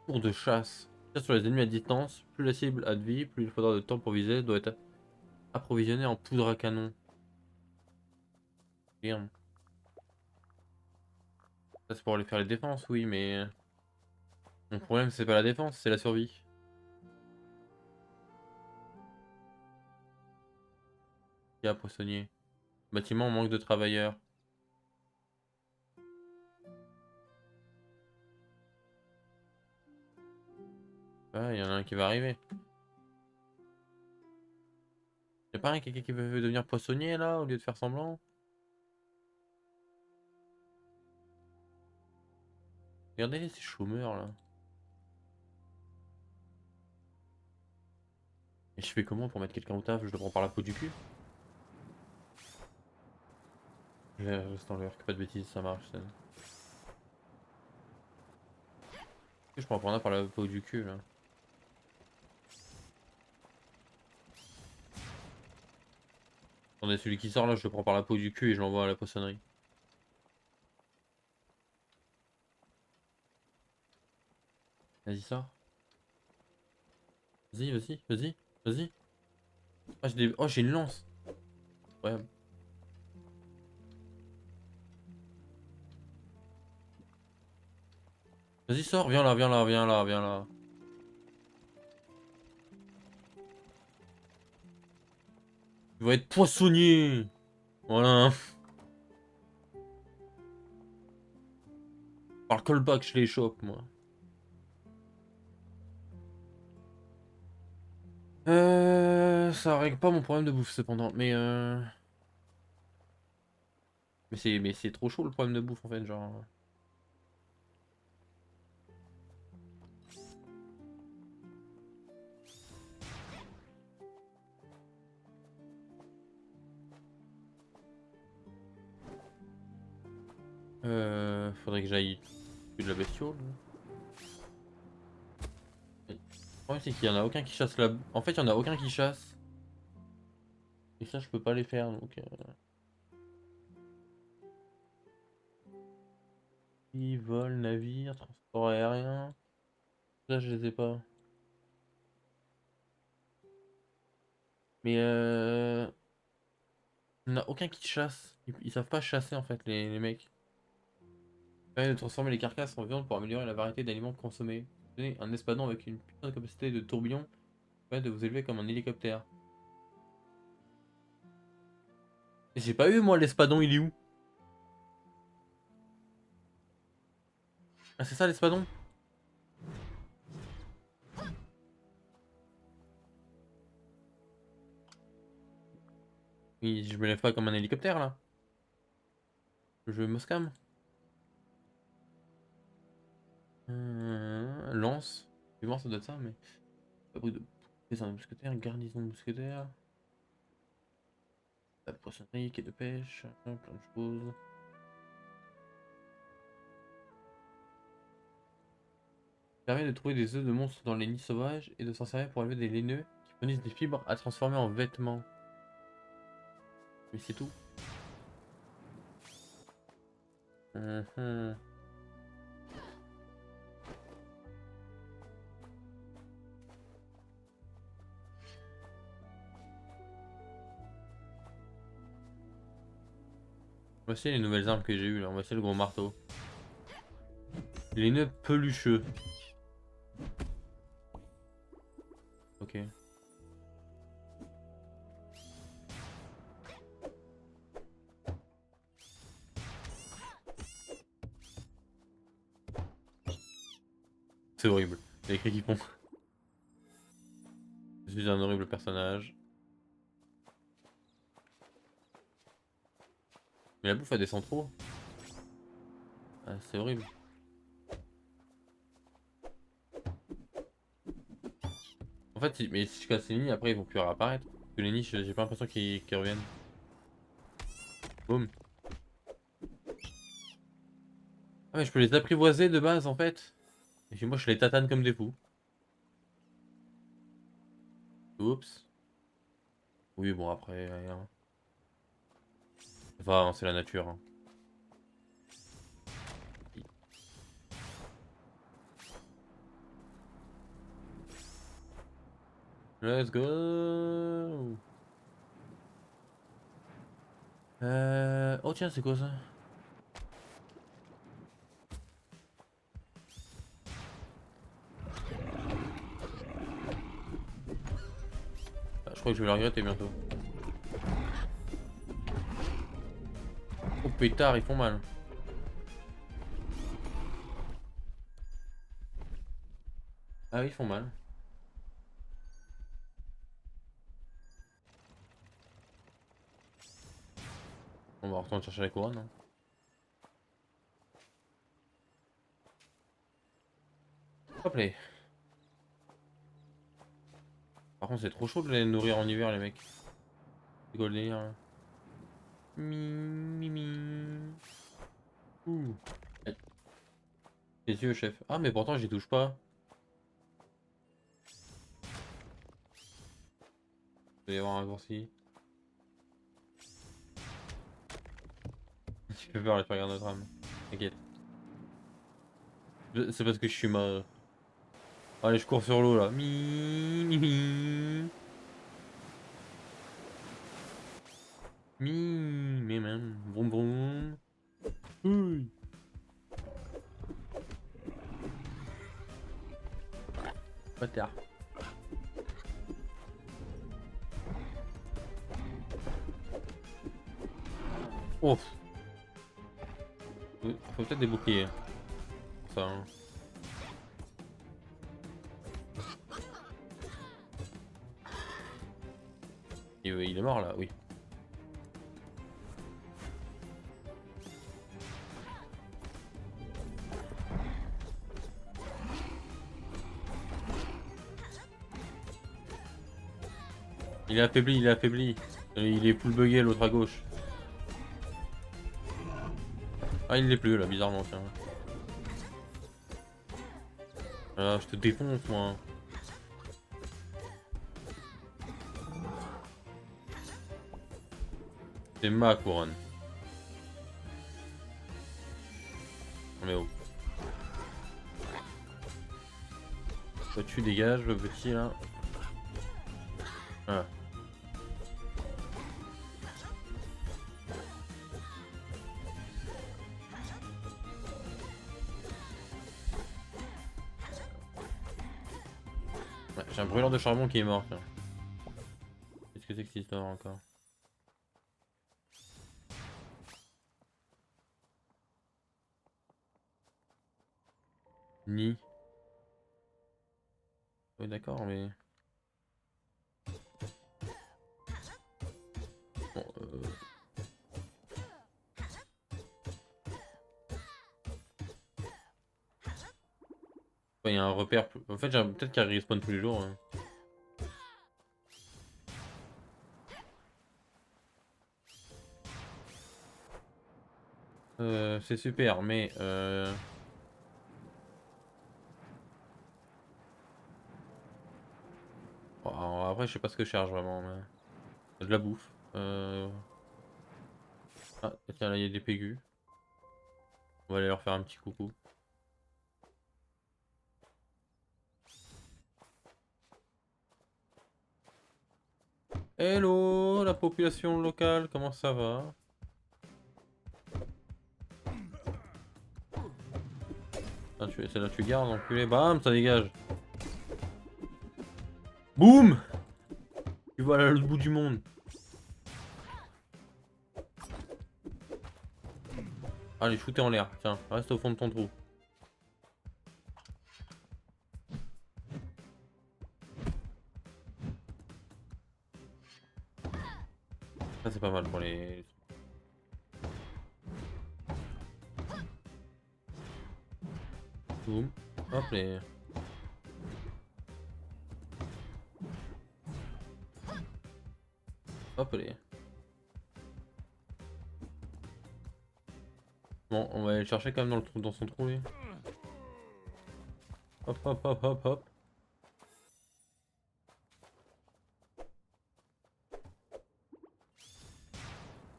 Tour de chasse. Tire sur les ennemis à distance. Plus la cible a de vie, plus il faudra de temps pour viser. Doit être approvisionné en poudre à canon. Bien. Ça c'est pour aller faire les défenses, oui, mais mon problème c'est pas la défense, c'est la survie. Il y a poissonnier. Bâtiment manque de travailleurs. Ah, il y en a un qui va arriver. Y'a pas un quelqu'un qui veut devenir poissonnier là au lieu de faire semblant? Regardez ces chômeurs là. Et je fais comment pour mettre quelqu'un au taf? Je le prends par la peau du cul? Je reste en l'air, que pas de bêtises, ça marche. Ça. Je prends par la peau du cul là. Attendez, celui qui sort là, je le prends par la peau du cul et je l'envoie à la poissonnerie. Vas-y, sors. Vas-y, vas-y, vas-y, vas-y. Ah, oh, j'ai une lance. Incroyable. Vas-y, sors, viens là, viens là, viens là, viens là. Tu vas être poissonnier. Voilà. Par le callback, je les chope, moi. Ça règle pas mon problème de bouffe cependant, mais c'est trop chaud le problème de bouffe en fait, genre. Faudrait que j'aille tuer de la bestiole. Le problème c'est qu'il y en a aucun qui chasse la. En fait, il y en a aucun qui chasse. Et ça, je peux pas les faire donc. Vol, navire, transport aérien. Ça, je les ai pas. Mais il n'y en a aucun qui chasse. Ils savent pas chasser en fait, les mecs. Permet de transformer les carcasses en viande pour améliorer la variété d'aliments consommés. Tenez, un espadon avec une putain de capacité de tourbillon permet de vous élever comme un hélicoptère. J'ai pas eu moi l'espadon, il est où? Ah c'est ça l'espadon? Je me lève pas comme un hélicoptère là. Je me scam. Lance. Effectivement ça doit être ça mais. Abri de. C'est un mousquetaire, garnison de mousquetaires. La poissonnerie, quai de pêche, plein de choses. Permet de trouver des œufs de monstres dans les nids sauvages et de s'en servir pour élever des laineux qui fournissent des fibres à transformer en vêtements. Mais c'est tout. Mhm. Voici les nouvelles armes que j'ai eues là. Voici le gros marteau. Les nœuds pelucheux. Ok. C'est horrible. Les cris qui font. Je suis un horrible personnage. Mais la bouffe elle descend trop. Ah, c'est horrible. En fait, mais si je casse les nids, après ils vont plus réapparaître. Parce que les nids, j'ai pas l'impression qu'ils reviennent. Boum. Ah, mais je peux les apprivoiser de base en fait. Et puis moi, je les tatane comme des fous. Oups. Oui, bon, après, rien. Enfin, c'est la nature. Hein. Let's go. Oh tiens, c'est quoi ça? Ah, je crois que je vais le regretter bientôt. Oh pétard, ils font mal. Ah oui, ils font mal. On va retourner chercher la couronne. Hein. Hop là. Par contre, c'est trop chaud de les nourrir en hiver, les mecs. C'est quoi le délire là? Mi, mi, mi. Ouh. Aïe. Les yeux, chef. Ah, mais pourtant, j'y touche pas. Il va y avoir un raccourci. Tu peux peur, là, tu regardes notre âme. T'inquiète. C'est parce que je suis ma. Allez, je cours sur l'eau là. Mi, mi, mi. Mi, mi, même. Vroom, vroom. Oui. Bâtard. Oh. Faut peut-être des boucliers. Ça. Hein. Il est mort là, oui. Il est affaibli, il est affaibli. Il est full bugué l'autre à gauche. Ah, il l'est plus là, bizarrement, tiens. Ah, je te défonce moi. C'est ma couronne. Non mais oh. Toi tu dégages le petit là. Voilà. Ouais, j'ai un brûleur de charbon qui est mort, tiens. Qu'est-ce que c'est que cette histoire encore? Ni. Oui d'accord mais... Bon, il y a un repère... En fait peut-être qu'il respawn tous les jours. Hein. C'est super mais... Bon, après je sais pas ce que je cherche vraiment mais... De la bouffe. Ah tiens là il y a des pégus. On va aller leur faire un petit coucou. Hello la population locale, comment ça va? Ah, celle-là tu gardes, enculé. Bam, ça dégage. Boum. Tu vois là le bout du monde. Allez, shooter en l'air. Tiens, reste au fond de ton trou. Ça c'est pas mal pour les... Boum. Hop les. Hop les. Bon, on va aller le chercher quand même dans le trou, dans son trou lui. Hop hop hop hop hop.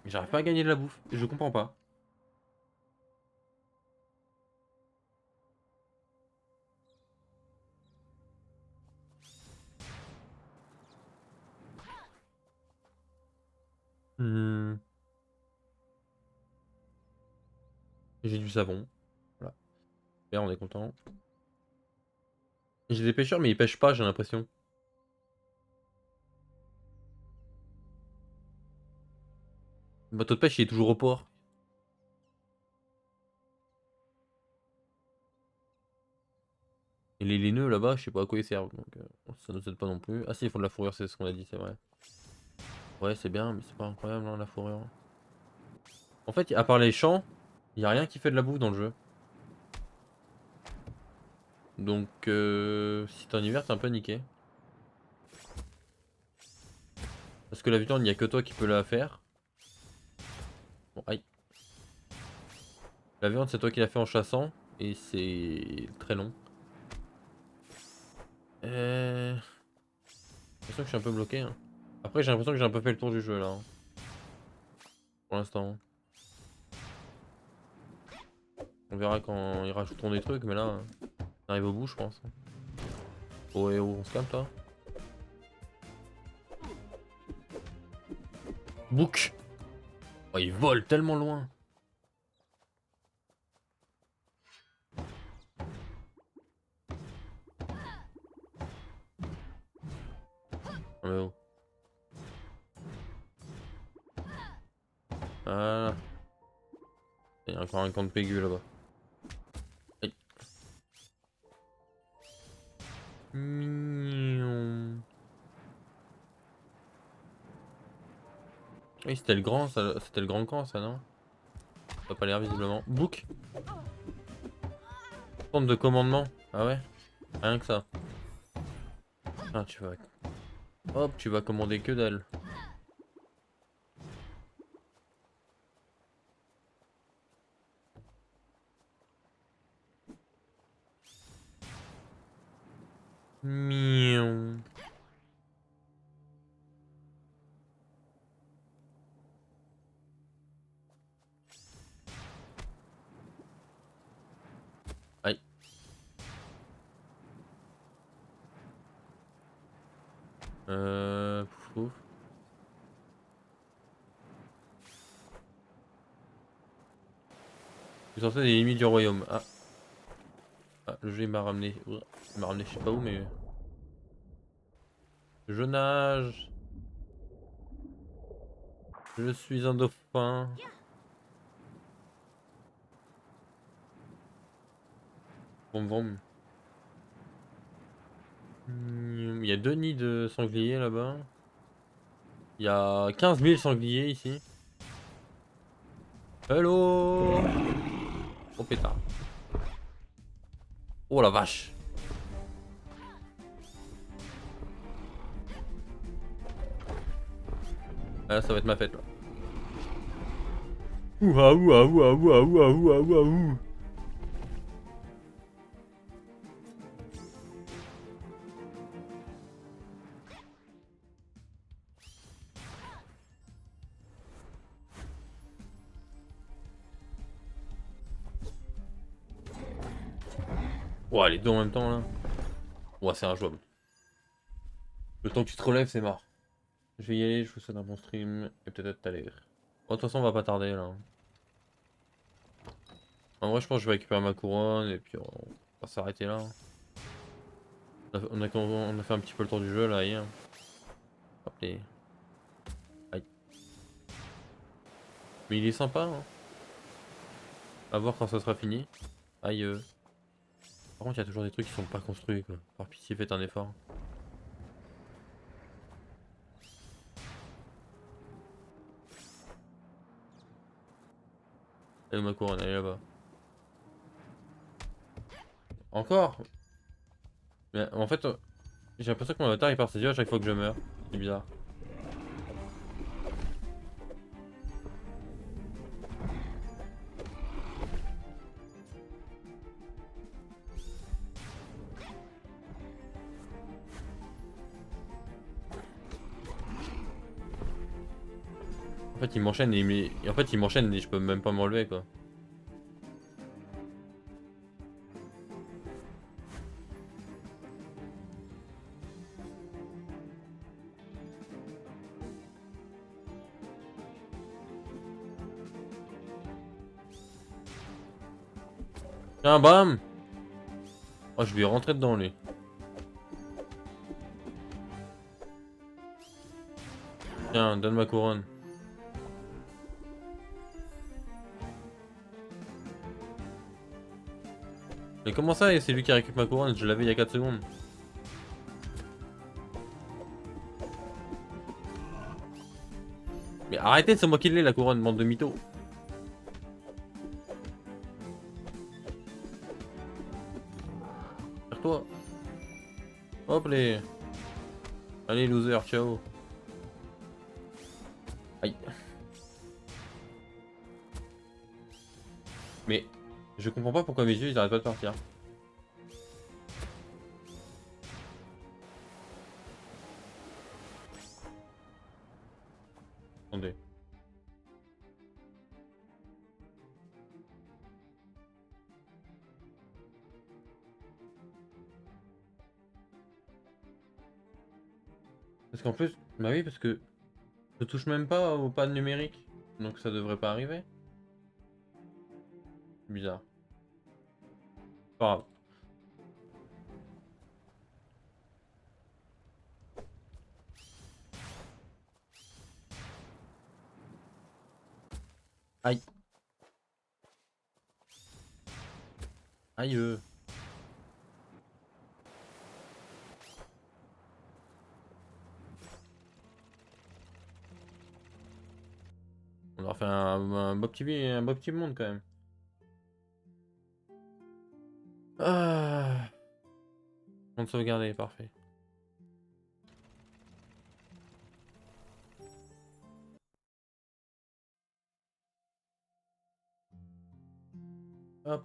J'arrive pas à gagner de la bouffe, je comprends pas. Hmm. J'ai du savon. Voilà. Là on est content. J'ai des pêcheurs mais ils pêchent pas j'ai l'impression. Le bateau de pêche il est toujours au port. Et les nœuds là-bas je sais pas à quoi ils servent donc ça nous aide pas non plus. Ah si ils font de la fourrure c'est ce qu'on a dit c'est vrai. Ouais c'est bien mais c'est pas incroyable hein, la fourrure. En fait à part les champs, y a rien qui fait de la bouffe dans le jeu. Donc si t'es en hiver t'es un peu niqué. Parce que la viande il y a que toi qui peux la faire. Bon aïe. La viande c'est toi qui l'as fait en chassant. Et c'est très long. J'ai l'impression que je suis un peu bloqué hein. Après j'ai l'impression que j'ai un peu fait le tour du jeu là. Hein, pour l'instant. On verra quand ils rajouteront des trucs mais là on arrive au bout je pense. Oh et oh on se calme toi. Book. Oh il vole tellement loin. Ah, mais oh. Ah. Il y a encore un camp de Pégu là-bas. Aïe. Miaou. Oui c'était le grand ça, c'était le grand camp ça non? Ça a pas l'air visiblement. Book. Centre de commandement. Ah ouais? Rien que ça. Ah tu vas. Hop tu vas commander que dalle. Miaou. Aïe. Pouf, pouf. Je suis sorti des limites du royaume. Ah. Ah, le jeu il m'a ramené. Il m'a ramené je sais pas où mais. Je nage. Je suis un dauphin. Vroom vroom. Il y a 2 nids de sangliers là-bas. Il y a 15 000 sangliers ici. Hello. Oh pétard. Oh la vache. Ah, là ça va être ma fête là. Ouah ouah ouah ouah ouah ouah ouah ouah. Ouah les deux en même temps là. Ouah c'est injouable. Le temps que tu te relèves c'est mort. Je vais y aller, je vous souhaite un bon stream. Et peut-être à tout à l'heure. Bon, de toute façon on va pas tarder là. En vrai je pense que je vais récupérer ma couronne et puis on va s'arrêter là. On a fait un petit peu le tour du jeu là hier. Hop les. Aïe. Mais il est sympa hein. À voir quand ça sera fini. Aïe. Par contre il y a toujours des trucs qui sont pas construits quoi. Par pitié faites un effort. Elle est où ma couronne? Elle est là-bas. Encore? Mais en fait, j'ai l'impression que mon avatar il part ses yeux à chaque fois que je meurs. C'est bizarre. En fait, il m'enchaîne en fait, il m'enchaîne et je peux même pas m'enlever quoi. Tiens, bam! Oh, je vais rentrer dedans lui. Tiens, donne ma couronne. Mais comment ça, et c'est lui qui récupère ma couronne? Je l'avais il y a 4 secondes. Mais arrêtez, c'est moi qui l'ai la couronne, bande de mythos. Faire-toi. Hop les. Allez, loser, ciao. Aïe. Mais je comprends pas pourquoi mes yeux ils arrêtent pas de partir. Attendez. Parce qu'en plus, bah oui, parce que je touche même pas au pad numérique. Donc ça devrait pas arriver. Bizarre. Pas grave. Aïe. Aïe. On leur fait un beau petit monde quand même. Ah. Monde sauvegardé, parfait. Hop.